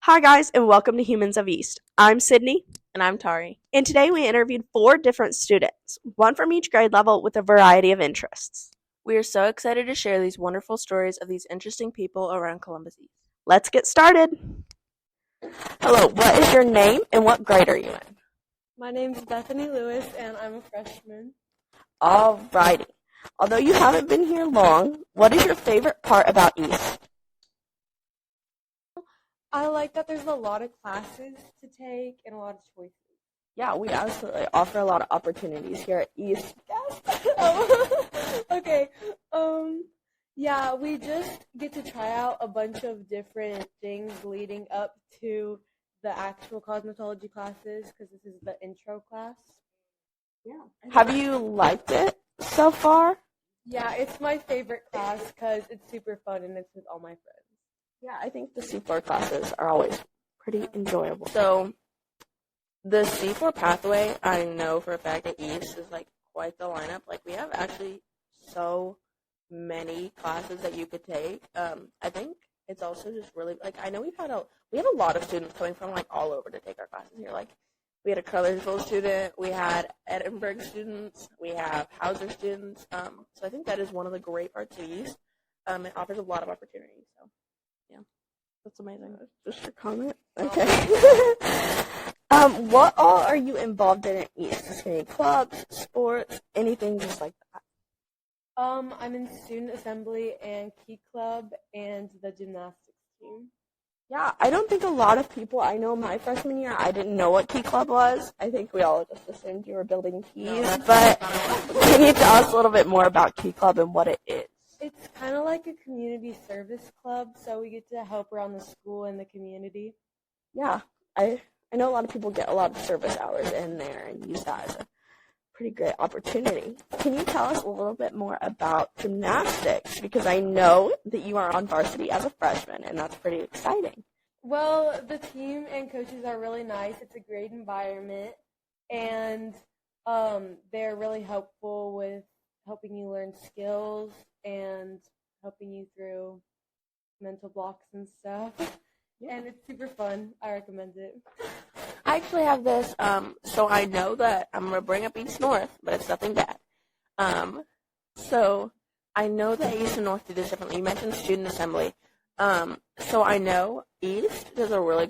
Hi guys, and welcome to Humans of East. I'm Sydney. And I'm Tari. And today we interviewed 4 different students, one from each grade level with a variety of interests. We are so excited to share these wonderful stories of these interesting people around Columbus East. Let's get started. Hello, what is your name and what grade are you in? My name's Bethany Lewis, and I'm a freshman. Alrighty. Although you haven't been here long, what is your favorite part about East? I like that there's a lot of classes to take and a lot of choices. Yeah, we absolutely offer a lot of opportunities here at East. Okay. Yeah, we just get to try out a bunch of different things leading up to the actual cosmetology classes because this is the intro class. Yeah. Have you liked it so far? Yeah, it's my favorite class because it's super fun and it's with all my friends. Yeah, I think the C4 classes are always pretty enjoyable. So, the C4 pathway, I know for a fact at East is like quite the lineup. Like, we have actually so many classes that you could take. I think it's also just really, like, I know we have a lot of students coming from like all over to take our classes here. Like, we had a Cartersville student, we had Edinburgh students, we have Hauser students. So I think that is one of the great parts of East. It offers a lot of opportunities. So, yeah, that's amazing. Just your comment? Okay. What all are you involved in at East? Is there any clubs, sports, anything just like that? I'm in student assembly and key club and the gymnastics team. Yeah, I don't think a lot of people, I know my freshman year, I didn't know what Key Club was. I think we all just assumed you were building keys. But can you tell us a little bit more about Key Club and what it is? It's kind of like a community service club, so we get to help around the school and the community. Yeah, I know a lot of people get a lot of service hours in there and use that as a pretty great opportunity. Can you tell us a little bit more about gymnastics? Because I know that you are on varsity as a freshman, and that's pretty exciting. Well, the team and coaches are really nice. It's a great environment, and they're really helpful with helping you learn skills and helping you through mental blocks and stuff. Yeah. And it's super fun. I recommend it. I actually have this, so I know that I'm going to bring up East North, but it's nothing bad. So I know that East and North do this differently. You mentioned student assembly. So I know East does a really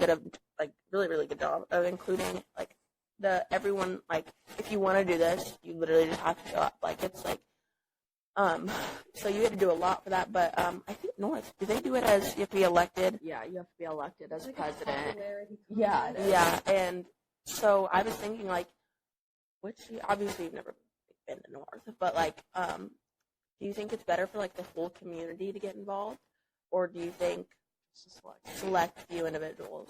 really good job of including, like, everyone, like, if you want to do this, you literally just have to show up. Like, it's like, so you had to do a lot for that, but I think North, do they do it as you have to be elected? Yeah, you have to be elected as like president. Yeah, and so I was thinking, like, obviously you've never been to North, but, like, do you think it's better for, like, the whole community to get involved, or do you think select few individuals?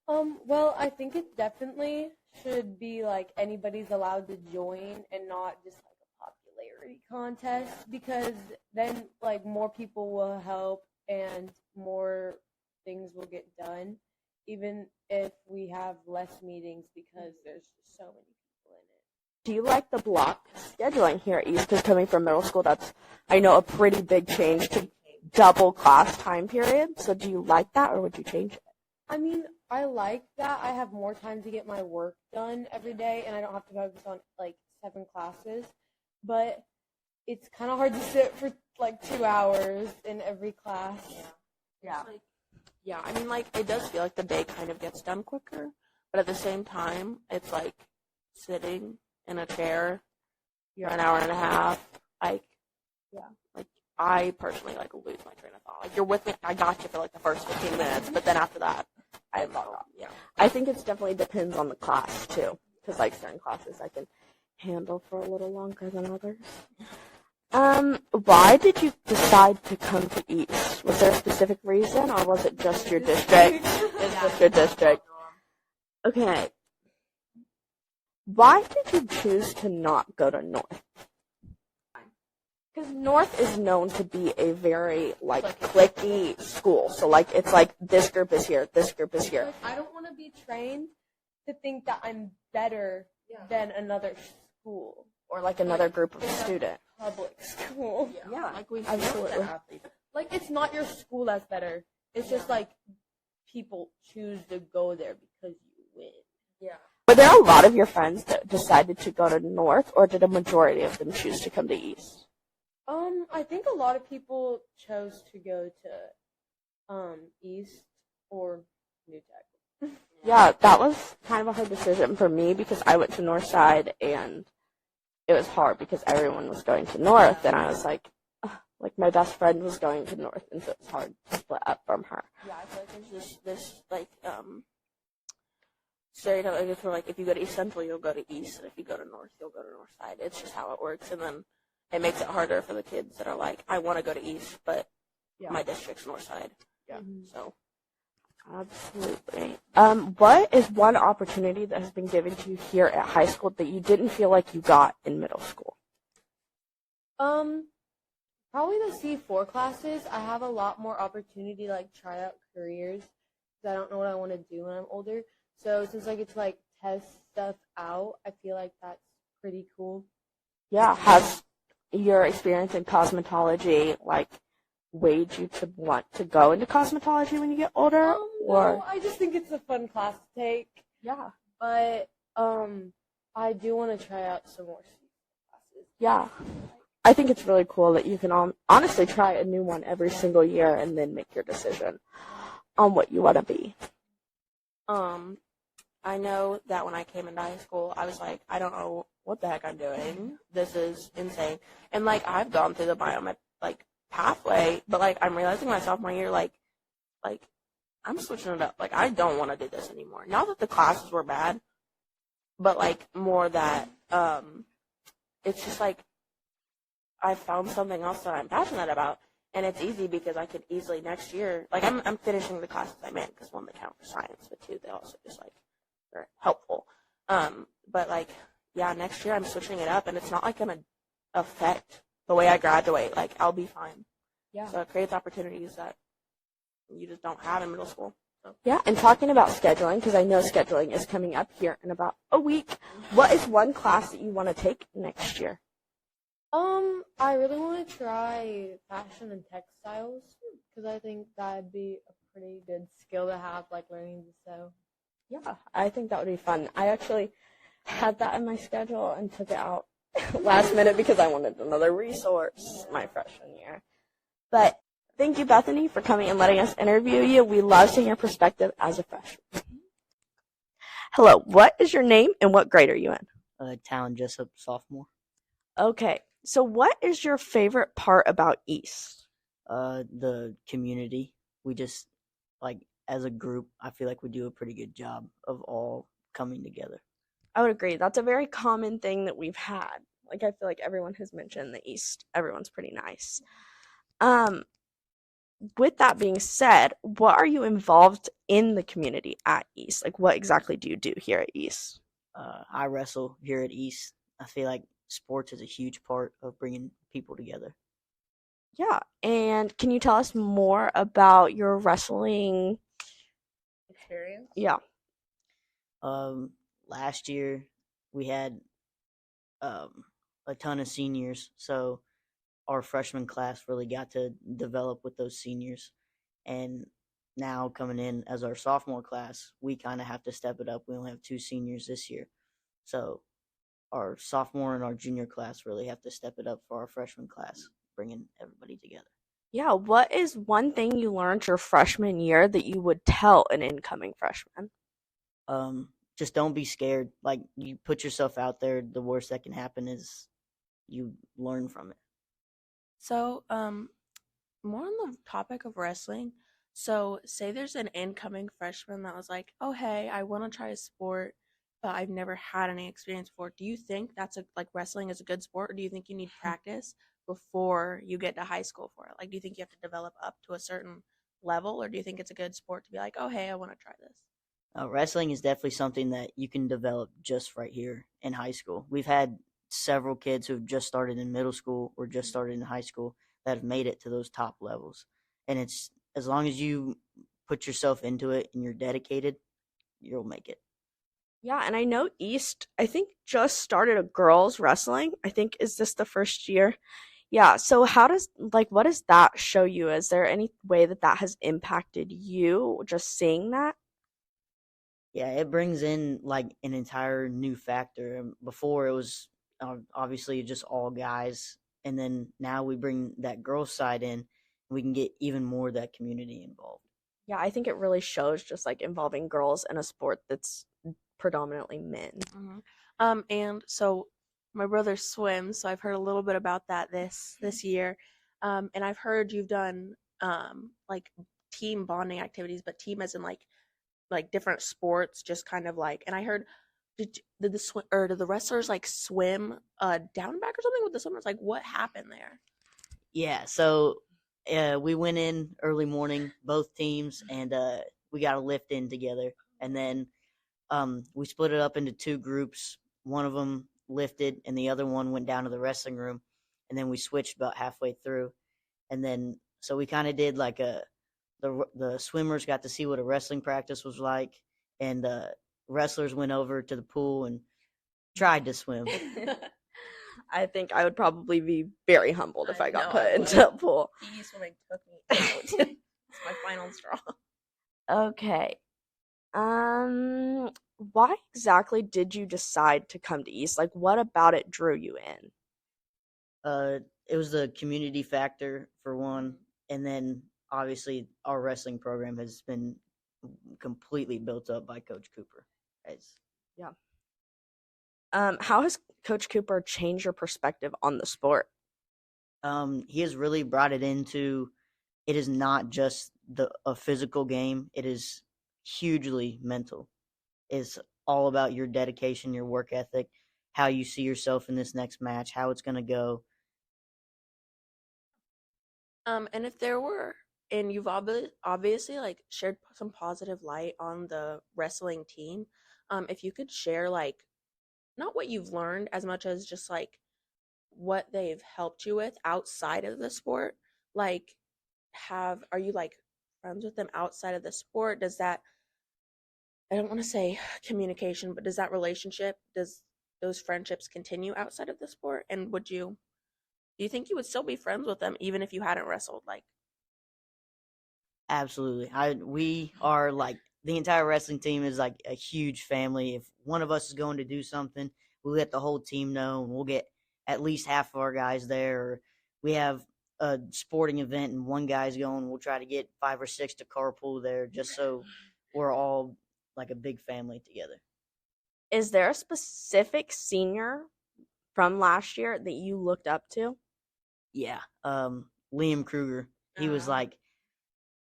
Well, I think it definitely should be, like, anybody's allowed to join and not just, like, popularity contest, because then, like, more people will help and more things will get done, even if we have less meetings, because there's just so many people in it. Do you like the block scheduling here at East? Because coming from middle school, that's, I know, a pretty big change to double class time period. So do you like that, or would you change it? I mean, I like that. I have more time to get my work done every day, and I don't have to focus on, like, 7 classes. But it's kind of hard to sit for, like, 2 hours in every class. Yeah, I mean, like, it does feel like the day kind of gets done quicker, but at the same time, it's like sitting in a chair for an hour and a half. Like, I personally, like, lose my train of thought. Like, you're with me, I got you for, like, the first 15 minutes, but then after that, I log off. Yeah, I think it definitely depends on the class too, because, like, certain classes I can handle for a little longer than others. Why did you decide to come to East? Was there a specific reason, or was it just your district? It's just your district. Okay. Why did you choose to not go to North? Because North is known to be a very, like, cliquey school. So, like, it's like, this group is here, this group is here. Like, I don't want to be trained to think that I'm better than another school. Or, like, another group of students. Public school. Yeah, like, we absolutely. Like, it's not your school that's better. It's just, like, people choose to go there because you win. Yeah. Were there a lot of your friends that decided to go to North, or did a majority of them choose to come to East? I think a lot of people chose to go to East or New Tech. Yeah, that was kind of a hard decision for me because I went to North Side and it was hard because everyone was going to North, and I was like my best friend was going to North, and so it's hard to split up from her. Yeah, I feel like there's this stereotype, I guess, where like if you go to East Central, you'll go to East, and if you go to North, you'll go to North Side. It's just how it works, and then it makes it harder for the kids that are like, I want to go to East, but my district's North Side. Yeah. So. Absolutely. What is one opportunity that has been given to you here at high school that you didn't feel like you got in middle school? Probably the C4 classes. I have a lot more opportunity to like try out careers because I don't know what I want to do when I'm older. So since I get to like test stuff out, I feel like that's pretty cool. Yeah. Has your experience in cosmetology weighed you to want to go into cosmetology when you get older? No, I just think it's a fun class to take. Yeah. But I do want to try out some more classes. Yeah. I think it's really cool that you can honestly try a new one every single year and then make your decision on what you want to be. I know that when I came into high school, I was like, I don't know what the heck I'm doing. This is insane. And I've gone through the biomed pathway, but I'm realizing my sophomore year, I'm switching it up. I don't want to do this anymore. Not that the classes were bad, but more that it's just I found something else that I'm passionate about, and it's easy because I could easily next year, I'm finishing the classes I'm in because one, they count for science, but two, they also just they're helpful. But yeah, next year I'm switching it up, and it's not gonna affect the way I graduate. I'll be fine. Yeah. So it creates opportunities that you just don't have in middle school. So. Yeah, and talking about scheduling, because I know scheduling is coming up here in about a week, what is one class that you want to take next year? I really want to try fashion and textiles because I think that'd be a pretty good skill to have, learning to sew. Yeah, I think that would be fun. I actually had that in my schedule and took it out last minute because I wanted another resource my freshman year. But thank you, Bethany, for coming and letting us interview you. We love seeing your perspective as a freshman. Hello, what is your name and what grade are you in? Talon Jessup, sophomore. Okay, so what is your favorite part about East? The community. We just, as a group, I feel like we do a pretty good job of all coming together. I would agree. That's a very common thing that we've had. I feel like everyone has mentioned the East. Everyone's pretty nice. With that being said, what are you involved in the community at East? What exactly do you do here at East? I wrestle here at East. I feel like sports is a huge part of bringing people together. Yeah, and can you tell us more about your wrestling experience? Yeah. Last year we had a ton of seniors, so our freshman class really got to develop with those seniors. And now coming in as our sophomore class, we kind of have to step it up. We only have 2 seniors this year. So our sophomore and our junior class really have to step it up for our freshman class, bringing everybody together. Yeah, what is one thing you learned your freshman year that you would tell an incoming freshman? Just don't be scared. You put yourself out there, the worst that can happen is you learn from it. So, more on the topic of wrestling. So, say there's an incoming freshman that was like, oh, hey, I want to try a sport, but I've never had any experience before. Do you think that's wrestling is a good sport, or do you think you need practice before you get to high school for it? Do you think you have to develop up to a certain level, or do you think it's a good sport to be like, oh, hey, I want to try this? Wrestling is definitely something that you can develop just right here in high school. We've had several kids who have just started in middle school or just started in high school that have made it to those top levels. And it's as long as you put yourself into it and you're dedicated, you'll make it. Yeah, and I know East, I think, just started a girls wrestling. I think, is this the first year? Yeah, so what does that show you? Is there any way that that has impacted you just seeing that? Yeah, it brings in like an entire new factor. Before it was obviously just all guys, and then now we bring that girl side in. We can get even more of that community involved. Yeah, I think it really shows just like involving girls in a sport that's predominantly men. Hmm. And so my brother swims, so I've heard a little bit about that this year. And I've heard you've done like team bonding activities, but team as in like different sports, just kind of like. And I heard did the swim or did the wrestlers like swim down and back or something with the swimmers? Like what happened there? Yeah, so we went in early morning, both teams, and we got a lift in together, and then we split it up into two groups. One of them lifted, and the other one went down to the wrestling room, and then we switched about halfway through, and then so we kind of did like the swimmers got to see what a wrestling practice was like, and the wrestlers went over to the pool and tried to swim. I think I would probably be very humbled if I got know, put I into a pool. PE swimming took me out. It's my final straw. Okay. Why exactly did you decide to come to East? Like, what about it drew you in? It was the community factor for one, and then obviously our wrestling program has been completely built up by Coach Cooper. As Yeah. How has Coach Cooper changed your perspective on the sport? he has really brought it into. It is not just a physical game. It is hugely mental. It's all about your dedication, your work ethic, how you see yourself in this next match, how it's going to go. And if there were, and you've obviously like shared some positive light on the wrestling team, if you could share like not what you've learned as much as just like what they've helped you with outside of the sport, like are you like friends with them outside of the sport? Does that I don't want to say communication, but does that relationship does those friendships continue outside of the sport? And do you think you would still be friends with them even if you hadn't wrestled? Like, Absolutely. We are like the entire wrestling team is like a huge family. If one of us is going to do something, we let the whole team know, and we'll get at least half of our guys there. Or we have a sporting event and one guy's going, we'll try to get 5 or 6 to carpool there, just so we're all like a big family together. Is there a specific senior from last year that you looked up to? Yeah. Liam Kruger. He was like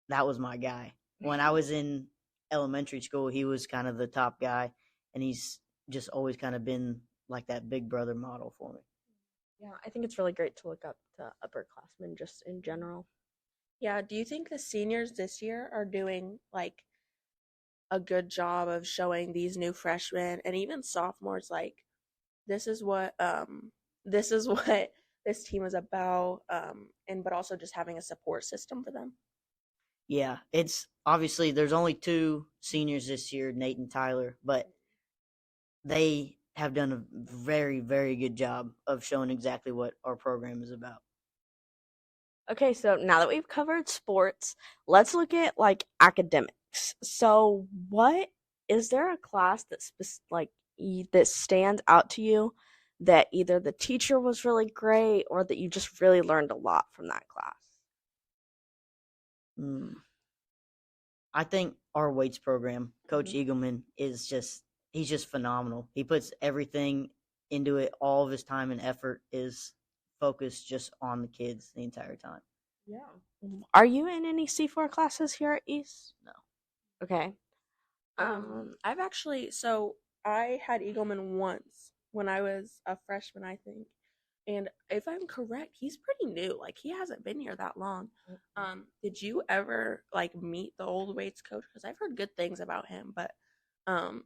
that was my guy. When I was in elementary school, he was kind of the top guy, and he's just always kind of been like that big brother model for me. Yeah, I think it's really great to look up to upperclassmen just in general. yeah, do you think the seniors this year are doing like a good job of showing these new freshmen and even sophomores like this is what this is what this team is about and but also just having a support system for them? Yeah, it's obviously there's only 2 seniors this year, Nate and Tyler, but they have done a very, very good job of showing exactly what our program is about. Okay, so now that we've covered sports, let's look at like academics. So, what is there a class that stands out to you that either the teacher was really great or that you just really learned a lot from that class? Mm. I think our weights program, Coach Eagleman, he's just phenomenal. He puts everything into it. All of his time and effort is focused just on the kids the entire time. Yeah. Are you in any C4 classes here at East? No. Okay. I've actually so I had Eagleman once when I was a freshman, I think. And if I'm correct, he's pretty new. Like he hasn't been here that long. Did you ever like meet the old weights coach? Because I've heard good things about him, but um,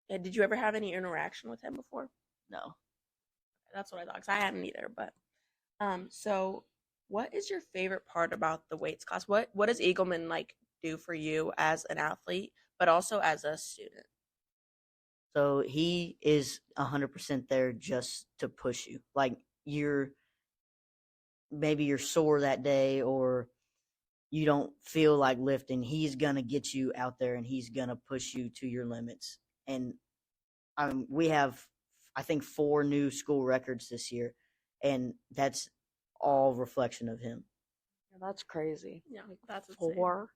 yeah, did you ever have any interaction with him before? No. That's what I thought. Because I hadn't either. But so what is your favorite part about the weights class? What does Eagleman like do for you as an athlete, but also as a student? So he is 100% there just to push you. Like maybe you're sore that day or you don't feel like lifting, he's going to get you out there and he's going to push you to your limits. And we have, I think, 4 new school records this year, and that's all reflection of him. Yeah, that's crazy. Yeah, that's insane. 4.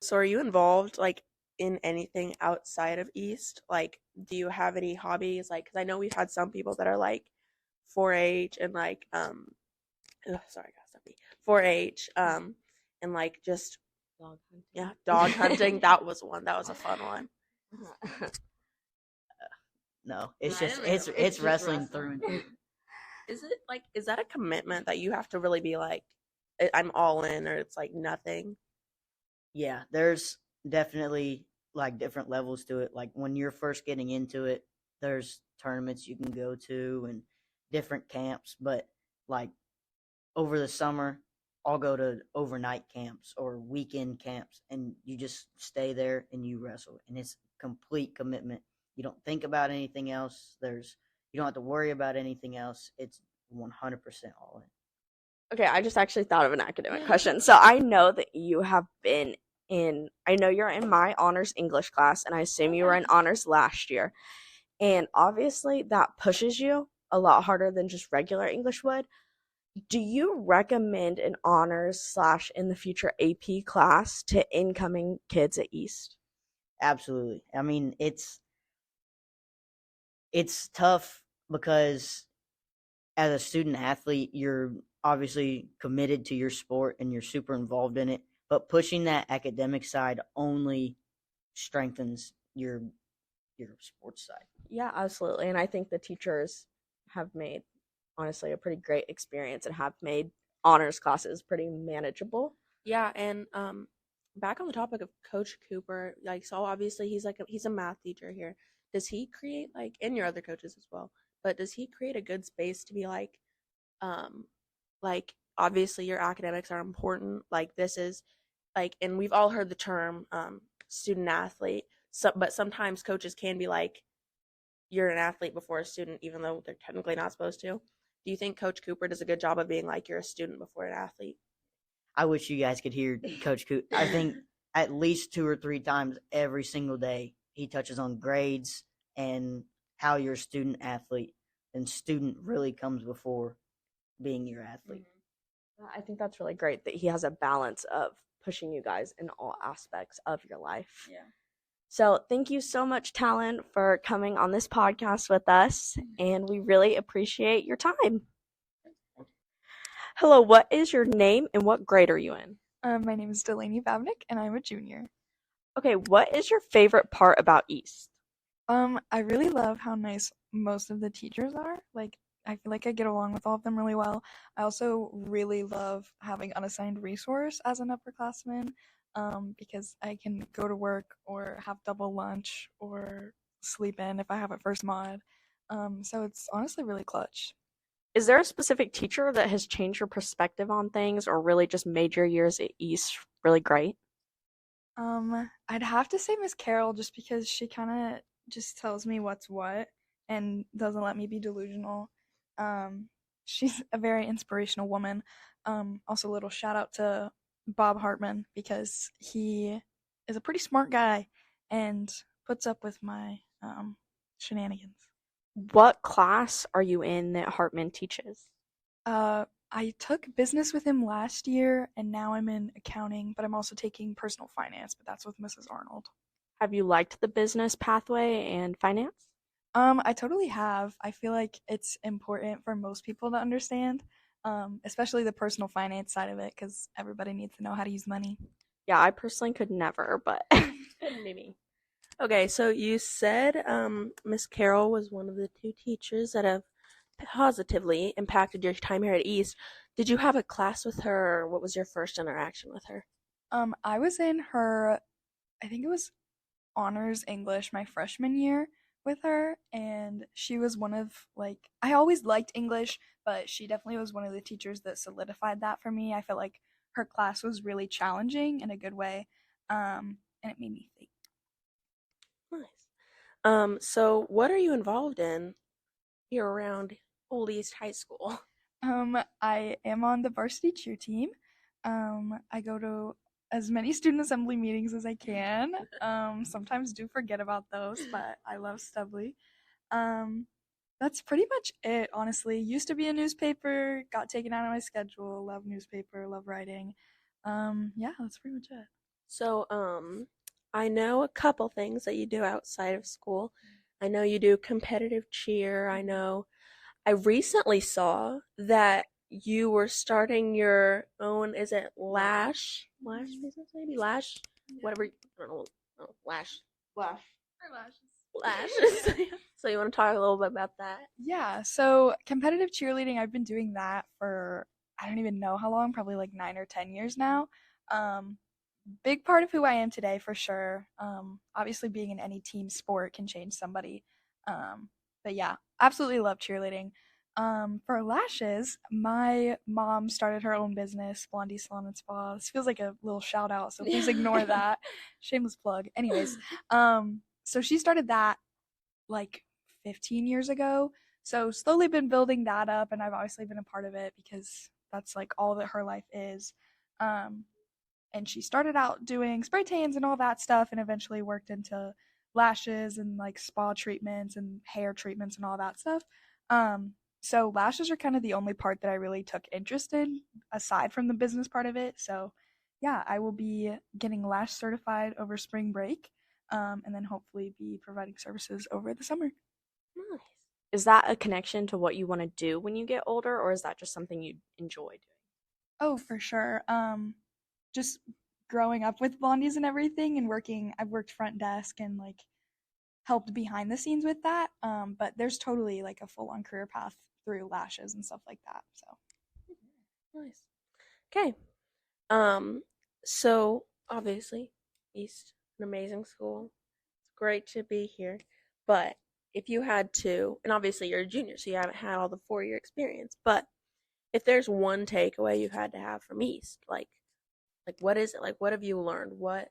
So are you involved like in anything outside of East? Like, do you have any hobbies? Like, because I know we've had some people that are like 4-H and like sorry, guys, stop me. 4-H and like just Dog hunting. yeah, dog hunting. That was one. That was a fun one. No, it's I just don't know. it's It's just wrestling through and through. Is that a commitment that you have to really be like, I'm all in, or it's like nothing? Yeah, there's definitely like different levels to it. Like when you're first getting into it, there's tournaments you can go to and different camps, but like over the summer, I'll go to overnight camps or weekend camps, and you just stay there and you wrestle, and it's complete commitment. You don't think about anything else. You don't have to worry about anything else. It's 100% all in. Okay, I just actually thought of an academic question. So I know that you have been I know you're in my honors English class, and I assume you were in honors last year. And obviously that pushes you a lot harder than just regular English would. Do you recommend an honors / in the future AP class to incoming kids at East? Absolutely. I mean, it's tough because as a student athlete, you're obviously committed to your sport and you're super involved in it, but pushing that academic side only strengthens your sports side. Yeah, absolutely. And I think the teachers have made, honestly, a pretty great experience and have made honors classes pretty manageable. Yeah, and back on the topic of Coach Cooper, like, so obviously he's a math teacher here. Does he create and your other coaches as well, but does he create a good space to be like obviously your academics are important, like this is and we've all heard the term student athlete, but sometimes coaches can be like, you're an athlete before a student, even though they're technically not supposed to. Do you think Coach Cooper does a good job of being like, you're a student before an athlete? I wish you guys could hear Coach Cooper. I think at least 2 or 3 times every single day he touches on grades and how you're a student athlete, and student really comes before being your athlete. I think that's really great that he has a balance of pushing you guys in all aspects of your life. Yeah. So thank you so much, Talon, for coming on this podcast with us, and we really appreciate your time. Hello, what is your name and what grade are you in? My name is Delaney Babnick, and I'm a junior. Okay, what is your favorite part about East? I really love how nice most of the teachers are. Like, I feel like I get along with all of them really well. I also really love having unassigned resource as an upperclassman, because I can go to work or have double lunch or sleep in if I have a first mod. So it's honestly really clutch. Is there a specific teacher that has changed your perspective on things or really just made your years at East really great? I'd have to say Miss Carroll, just because she kind of just tells me what's what and doesn't let me be delusional. She's a very inspirational woman. Also, a little shout out to Bob Hartman, because he is a pretty smart guy and puts up with my shenanigans. What class are you in that Hartman teaches? I took business with him last year, and now I'm in accounting, but I'm also taking personal finance, but that's with Mrs. Arnold. Have you liked the business pathway and finance? I totally have. I feel like it's important for most people to understand, especially the personal finance side of it, because everybody needs to know how to use money. Yeah, I personally could never, but Couldn't be me. Okay, so you said Miss Carroll was one of the 2 teachers that have positively impacted your time here at East. Did you have a class with her, or what was your first interaction with her? I was in her, I think it was honors English my freshman year with her, and she was one of, I always liked English, but she definitely was one of the teachers that solidified that for me. I felt like her class was really challenging in a good way, and it made me think. Nice. So what are you involved in here around Old East High School? I am on the varsity cheer team. I go to as many student assembly meetings as I can. Sometimes do forget about those, but I love Stubbly. Um, that's pretty much it, honestly. Used to be a newspaper, got taken out of my schedule. Love newspaper, love writing. Yeah, that's pretty much it. So, I know a couple things that you do outside of school. I know you do competitive cheer. I recently saw that you were starting your own, is it Lash business maybe? Lash? Whatever, I don't know. Oh, Lash. Lashes. So you want to talk a little bit about that? Yeah, so competitive cheerleading, I've been doing that for I don't even know how long, probably like 9 or 10 years now. Um, Big part of who I am today for sure. Obviously, being in any team sport can change somebody. But yeah, absolutely love cheerleading. For lashes, my mom started her own business, Blondie Salon and Spa. This feels like a little shout out, so please ignore that. Shameless plug. Anyways, so she started that like 15 years ago. So slowly been building that up, and I've obviously been a part of it because that's like all that her life is. Um, and she started out doing spray tans and all that stuff, and eventually worked into lashes and like spa treatments and hair treatments and all that stuff. So lashes are kind of the only part that I really took interest in aside from the business part of it. So yeah, I will be getting lash certified over spring break, and then hopefully be providing services over the summer. Nice. Is that a connection to what you want to do when you get older, or is that just something you enjoy doing? Oh, for sure. Just growing up with blondies and everything and I've worked front desk and like helped behind the scenes with that. But there's totally like a full on career path through lashes and stuff like that. So Nice. Okay. So obviously, East, an amazing school. It's great to be here. But if you had to, and obviously you're a junior, so you haven't had all the 4 year experience, but if there's one takeaway you had to have from East, like what is it? Like what have you learned? What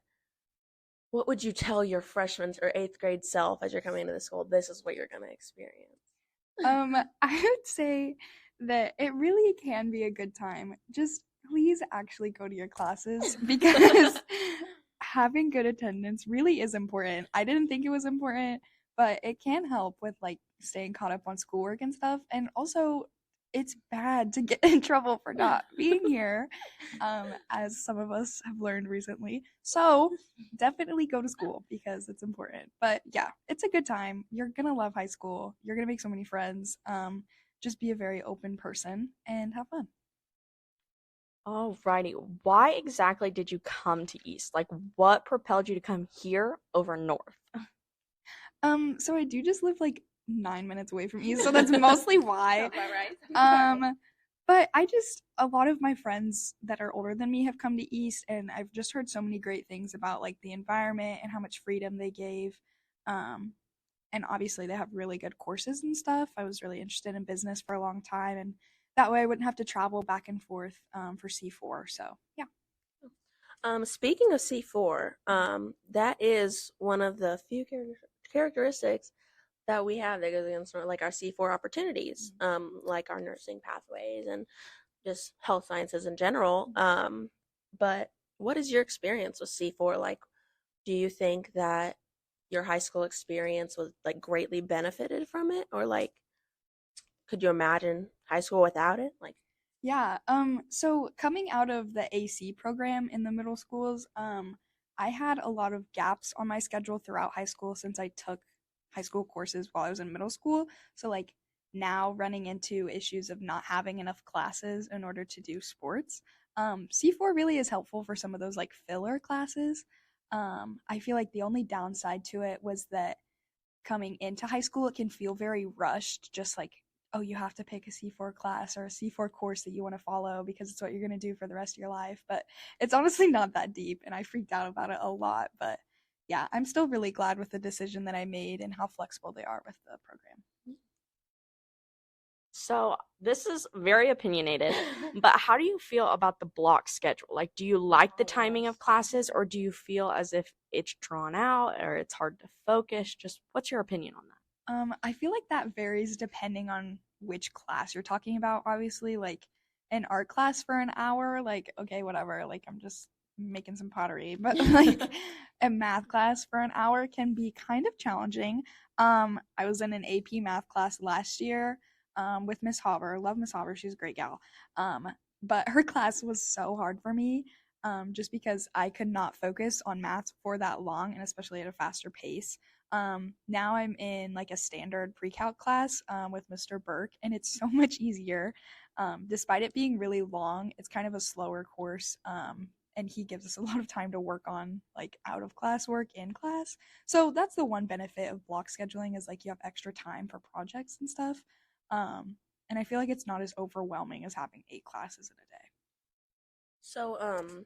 would you tell your freshman or eighth grade self as you're coming into the school? This is what you're gonna experience. I would say that it really can be a good time. Just please actually go to your classes because having good attendance really is important. I didn't think it was important, but it can help with like staying caught up on schoolwork and stuff. And also, it's bad to get in trouble for not being here, as some of us have learned recently. So definitely go to school because it's important. But yeah, it's a good time. You're gonna love high school. You're gonna make so many friends. Just be a very open person and have fun. Alrighty. Why exactly did you come to East? Like, what propelled you to come here over North? So I do just live like 9 minutes away from East, so that's mostly why. But a lot of my friends that are older than me have come to East, and I've just heard so many great things about like the environment and how much freedom they gave. And obviously they have really good courses and stuff. I was really interested in business for a long time, and that way I wouldn't have to travel back and forth for C4. So yeah. Speaking of C4, that is one of the few characteristics that we have that goes against like our C4 opportunities, like our nursing pathways and just health sciences in general. But what is your experience with C4? Like, do you think that your high school experience was like greatly benefited from it, or like, could you imagine high school without it? Like, Yeah, so coming out of the AC program in the middle schools, I had a lot of gaps on my schedule throughout high school since I took high school courses while I was in middle school. So like now running into issues of not having enough classes in order to do sports. C4 really is helpful for some of those like filler classes. I feel like the only downside to it was that coming into high school, it can feel very rushed, just like, oh, you have to pick a C4 class or a C4 course that you want to follow because it's what you're going to do for the rest of your life. But it's honestly not that deep, and I freaked out about it a lot. But yeah, I'm still really glad with the decision that I made and how flexible they are with the program. So, this is very opinionated, but how do you feel about the block schedule? Like, do you like the timing of classes, or do you feel as if it's drawn out or it's hard to focus? Just what's your opinion on that? I feel like that varies depending on which class you're talking about, obviously. Like, an art class for an hour, like, okay, whatever. Like, I'm just making some pottery. But, like, a math class for an hour can be kind of challenging. I was in an AP math class last year with Miss Hopper. Love Miss Hopper. She's a great gal. But her class was so hard for me just because I could not focus on math for that long, and especially at a faster pace. Now I'm in like a standard pre-calc class with Mr. Burke, and it's so much easier. Despite it being really long, it's kind of a slower course, and he gives us a lot of time to work on like out of class work in class. So that's the one benefit of block scheduling, is like you have extra time for projects and stuff. And I feel like it's not as overwhelming as having 8 classes in a day. So,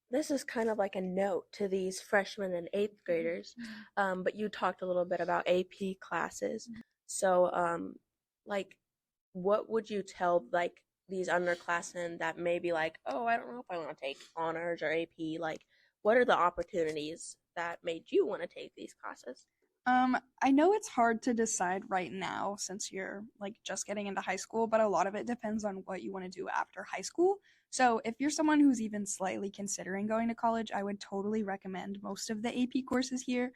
this is kind of like a note to these freshmen and eighth graders, but you talked a little bit about AP classes. So, like, what would you tell like these underclassmen that may be like, oh, I don't know if I want to take honors or AP? Like, what are the opportunities that made you want to take these classes? I know it's hard to decide right now since you're like just getting into high school, but a lot of it depends on what you want to do after high school. So if you're someone who's even slightly considering going to college, I would totally recommend most of the AP courses here,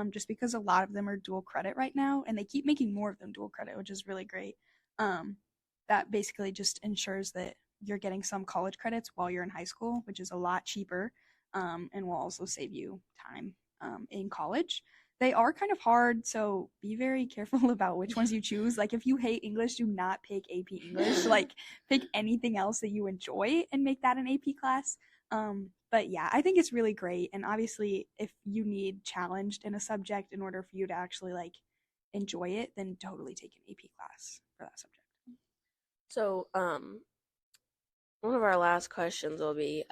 just because a lot of them are dual credit right now, and they keep making more of them dual credit, which is really great. That basically just ensures that you're getting some college credits while you're in high school, which is a lot cheaper, and will also save you time in college. They are kind of hard, so be very careful about which ones you choose. Like, if you hate English, do not pick AP English. Like, pick anything else that you enjoy and make that an AP class. But yeah, I think it's really great. And obviously, if you need challenged in a subject in order for you to actually like enjoy it, then totally take an AP class for that subject. So, one of our last questions will be,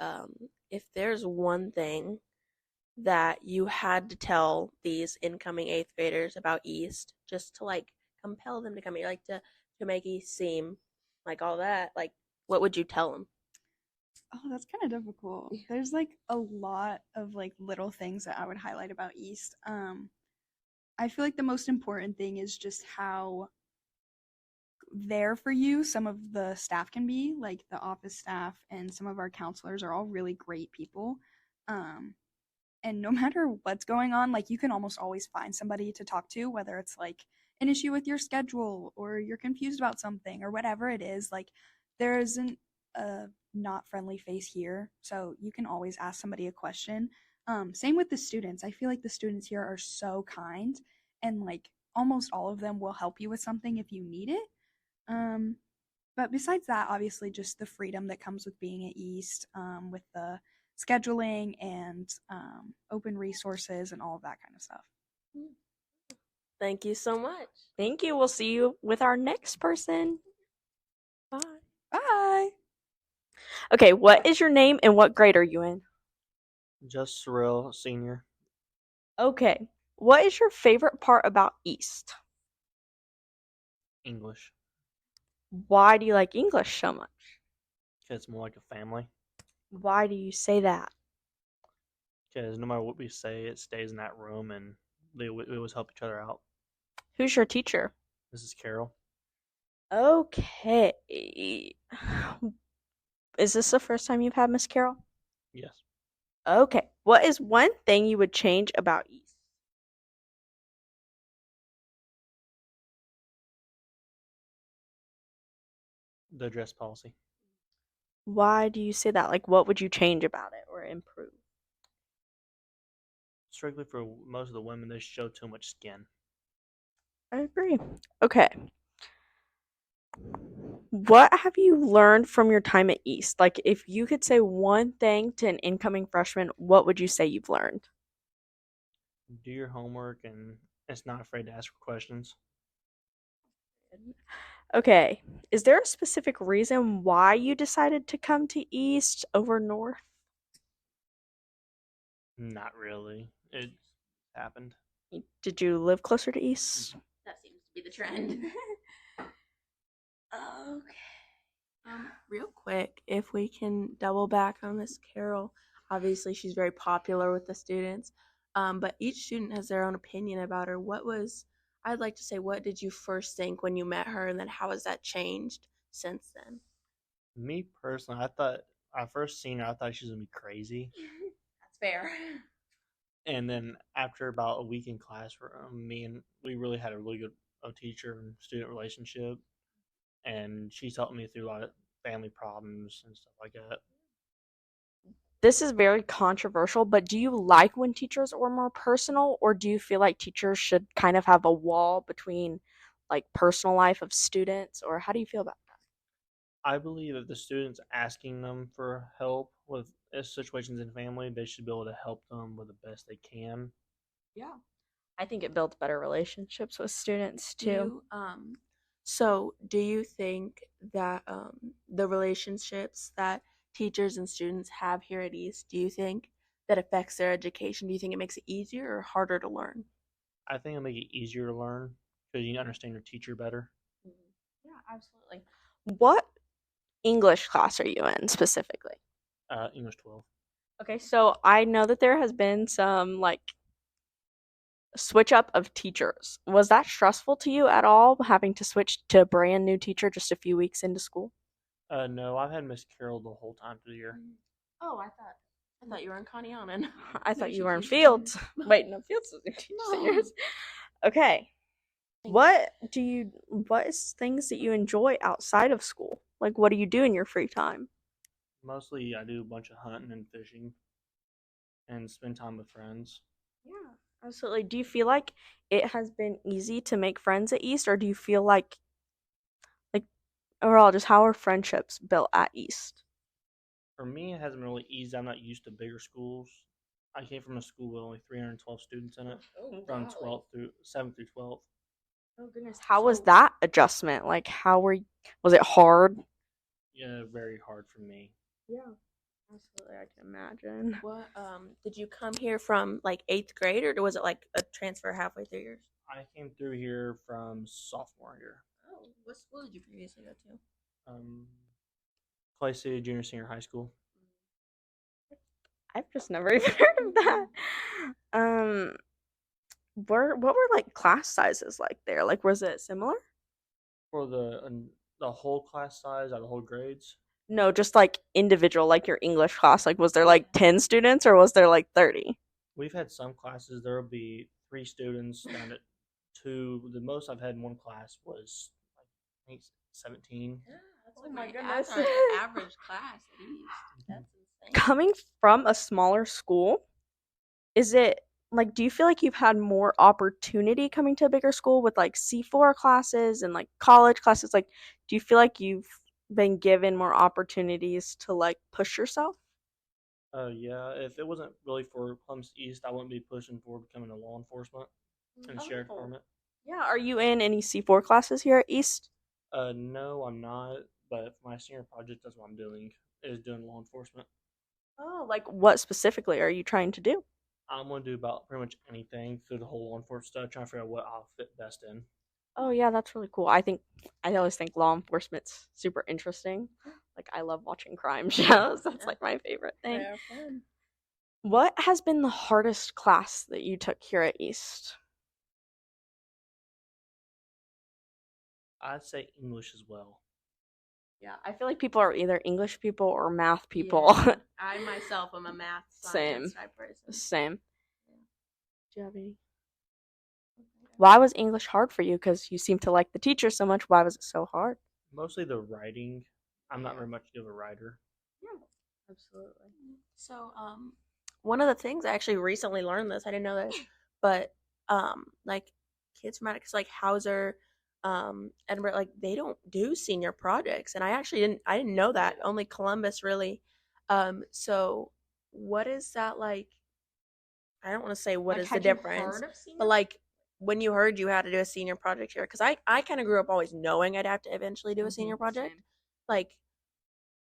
if there's one thing that you had to tell these incoming eighth graders about East, just to like compel them to come here, like to make East seem like all that, like what would you tell them? Oh, that's kind of difficult. There's like a lot of like little things that I would highlight about East. I feel like the most important thing is just how there for you some of the staff can be. Like, the office staff and some of our counselors are all really great people. And no matter what's going on, like, you can almost always find somebody to talk to, whether it's like an issue with your schedule or you're confused about something or whatever it is. Like, there isn't a not friendly face here, so you can always ask somebody a question. Same with the students. I feel like the students here are so kind, and like almost all of them will help you with something if you need it. But besides that, obviously, just the freedom that comes with being at East, with the scheduling and open resources and all of that kind of stuff. Thank you so much. Thank you. We'll see you with our next person. Bye. Bye. Okay, what is your name and what grade are you in? Just Surreal, senior. Okay, what is your favorite part about East? English. Why do you like English so much? Because it's more like a family. Why do you say that? Because no matter what we say, it stays in that room and we always help each other out. Who's your teacher? This is Carol. Okay. Is this the first time you've had Miss Carol? Yes. Okay. What is one thing you would change about East? The dress policy. Why do you say that? Like, what would you change about it or improve? Strictly for most of the women, they show too much skin. I agree. Okay. What have you learned from your time at East? Like, if you could say one thing to an incoming freshman, what would you say you've learned? Do your homework and it's not afraid to ask for questions. Okay. Is there a specific reason why you decided to come to East over North? Not really. It happened. Did you live closer to East? That seems to be the trend. Okay. Real quick, if we can double back on Miss Carol, obviously she's very popular with the students, but each student has their own opinion about her. What was, I'd like to say, what did you first think when you met her, and then how has that changed since then? Me personally, I thought I first seen her, I thought she was gonna be crazy, That's fair. and then after about a week in classroom, me and we really had a really good teacher and student relationship, and she's helped me through a lot of family problems and stuff like that. This is very controversial, but do you like when teachers are more personal, or do you feel like teachers should kind of have a wall between like personal life of students, or how do you feel about that? I believe if the students asking them for help with situations in family, they should be able to help them with the best they can. Yeah. I think it builds better relationships with students Do too. do you think that the relationships that teachers and students have here at East, do you think that affects their education? Do you think it makes it easier or harder to learn? I think it'll make it easier to learn because you understand your teacher better. Yeah, absolutely. What English class are you in specifically? English 12. Okay, so I know that there has been some like switch up of teachers. Was that stressful to you at all, having to switch to a brand new teacher just a few weeks into school? No, I've had Miss Carroll the whole time through the year. Oh, I thought you were in Connie Annan. I thought you were in Fields. Wait, no, Fields doesn't teach seniors. Okay. What is things that you enjoy outside of school? Like what do you do in your free time? Mostly, I do a bunch of hunting and fishing and spend time with friends. Yeah, absolutely. Do you feel like it has been easy to make friends at East, or do you feel like overall just how are friendships built at East? For me, it hasn't really eased. I'm not used to bigger schools. I came from a school with only 312 students in it, from 12th through 7th through 12th. Oh goodness. How was that adjustment? Like was it hard? Yeah, very hard for me. Yeah. Absolutely, I can imagine. What did you come here from like 8th grade, or was it like a transfer halfway through yours? I came through here from sophomore year. Oh, what school did you previously go to? Clay City Junior Senior High School. I've just never even heard of that. What were like class sizes like there? Like, was it similar? For the whole class size out of the whole grades. No, just like individual, like your English class. Like, was there like 10 students or was there like 30? We've had some classes. There will be 3 students down at 2. The most I've had in one class was like I think 17. Yeah, that's Oh my great. goodness. That's our average class at East. That's insane. Coming from a smaller school, is it like, do you feel like you've had more opportunity coming to a bigger school with like C4 classes and like college classes? Like, do you feel like you've been given more opportunities to like push yourself? Yeah. If it wasn't really for Columbus East, I wouldn't be pushing for becoming a law enforcement and sheriff department. Yeah, are you in any C4 classes here at East? No, I'm not. But for my senior project, that's what I'm doing. Is doing law enforcement. Oh, like what specifically are you trying to do? I'm gonna do about pretty much anything through the whole law enforcement stuff, trying to figure out what I'll fit best in. Oh yeah, that's really cool. I always think law enforcement's super interesting. Like I love watching crime shows. That's like my favorite thing. They're fun. What has been the hardest class that you took here at East? I'd say English as well. Yeah, I feel like people are either English people or math people. Yeah. I myself am a math Same. science type person. Same. Do you have any? Why was English hard for you? Because you seem to like the teacher so much. Why was it so hard? Mostly the writing. I'm not very much of a writer. Yeah, absolutely. So, one of the things I actually recently learned this, I didn't know this, but like kids from Atticus, like Hauser, Edinburgh, like they don't do senior projects, and I didn't know that. Only Columbus really. So what is that like? I don't want to say what is the difference, but like when you heard you had to do a senior project here, because I kind of grew up always knowing I'd have to eventually do a senior project. Same. Like,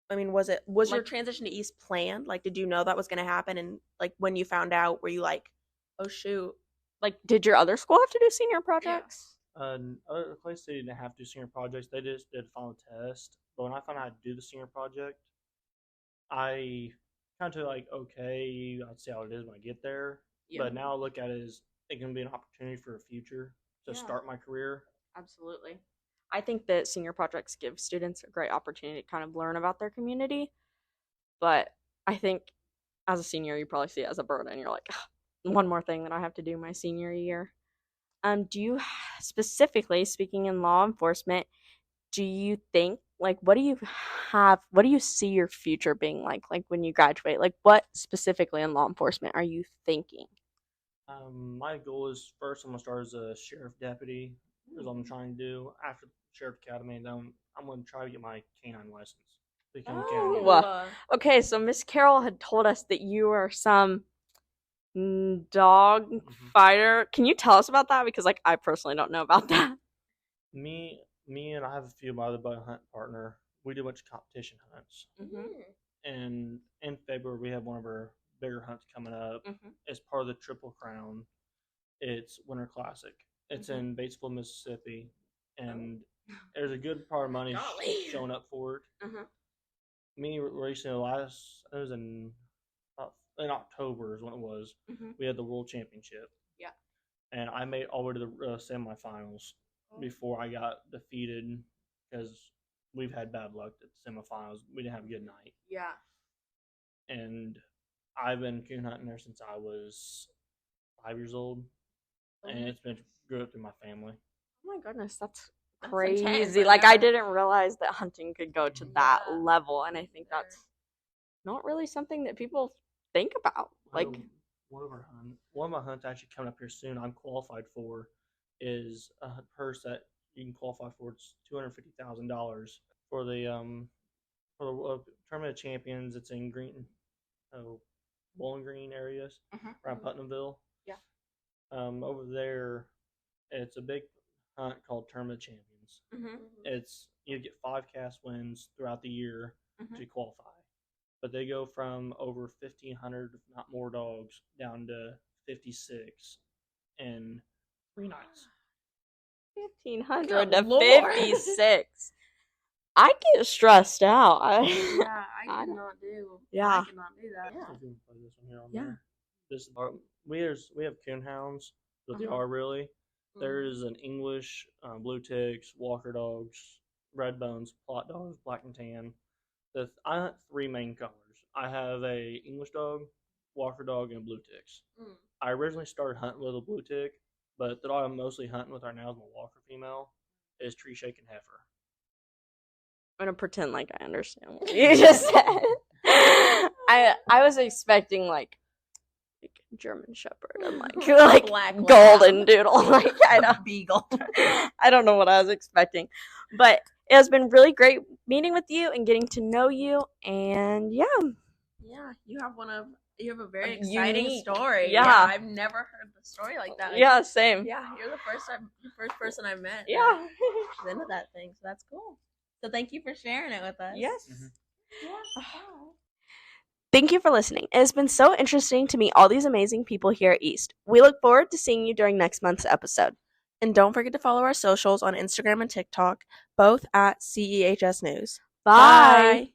I mean, was your transition to East planned? Like, did you know that was going to happen? And like, when you found out, were you like, oh shoot? Like, did your other school have to do senior projects? Other places they didn't have to do senior projects. They just did final test. But when I found out how to do the senior project, I kind of like, okay, I'll see how it is when I get there. Yeah. But now I look at it as it can be an opportunity for a future to Yeah. start my career. Absolutely. I think that senior projects give students a great opportunity to kind of learn about their community. But I think as a senior, you probably see it as a burden. You're like, one more thing that I have to do my senior year. Do you specifically, speaking in law enforcement, do you think, like, what do you see your future being like when you graduate? Like, what specifically in law enforcement are you thinking? My goal is first I'm gonna start as a sheriff deputy, is what I'm trying to do. After the sheriff academy, and then I'm gonna try to get my canine license. Become a canine. Well, okay, so Miss Carol had told us that you are some dog fighter. Can you tell us about that? Because like I personally don't know about that. Me and I have a few of my other buddy hunt partner. We do a bunch of competition hunts. And in February we have one of our bigger hunts coming up. As part of the Triple Crown. It's Winter Classic. It's in Batesville, Mississippi, and there's a good part of money showing up for it. Me recently, it was in October is when it was. We had the World Championship. Yeah. And I made all the way to the semifinals before I got defeated because we've had bad luck at the semifinals. We didn't have a good night. Yeah. And I've been coon hunting there since I was 5 years old, and it's been grew up through my family. Oh my goodness, that's crazy. intense, Like I didn't realize that hunting could go to that level, and I think that's not really something that people think about. Like one of my hunts actually coming up here soon. I'm qualified for is a purse that you can qualify for. It's $250,000 for the Tournament of Champions. It's in Bowling Green areas around Putnamville. Yeah. Over there, it's a big hunt called Tournament of Champions. It's you get 5 cast wins throughout the year to qualify, but they go from over 1,500, if not more, dogs down to 56 in 3 nights. 1,500 to 56. I get stressed out. I I could not do. Yeah. I could not do that. We have coonhounds, but they are really. There's an English, blue ticks, walker dogs, red bones, plot dogs, black and tan. I hunt 3 main colors. I have a English dog, walker dog, and a blue ticks. I originally started hunting with a blue tick, but the dog I'm mostly hunting with right now is my walker female, is tree shaking heifer. I'm gonna pretend like I understand what you just said. I was expecting like German Shepherd and like Black golden doodle. Like I don't beagle. I don't know what I was expecting, but it has been really great meeting with you and getting to know you. And yeah, You have a very exciting Unique. story. Yeah. I've never heard the story like that. yeah, same. Yeah, you're the first person I've met. Yeah. Who's into that thing. So that's cool. So thank you for sharing it with us. Yes. Yeah. Thank you for listening. It has been so interesting to meet all these amazing people here at East. We look forward to seeing you during next month's episode. And don't forget to follow our socials on Instagram and TikTok, both at CEHS News. Bye.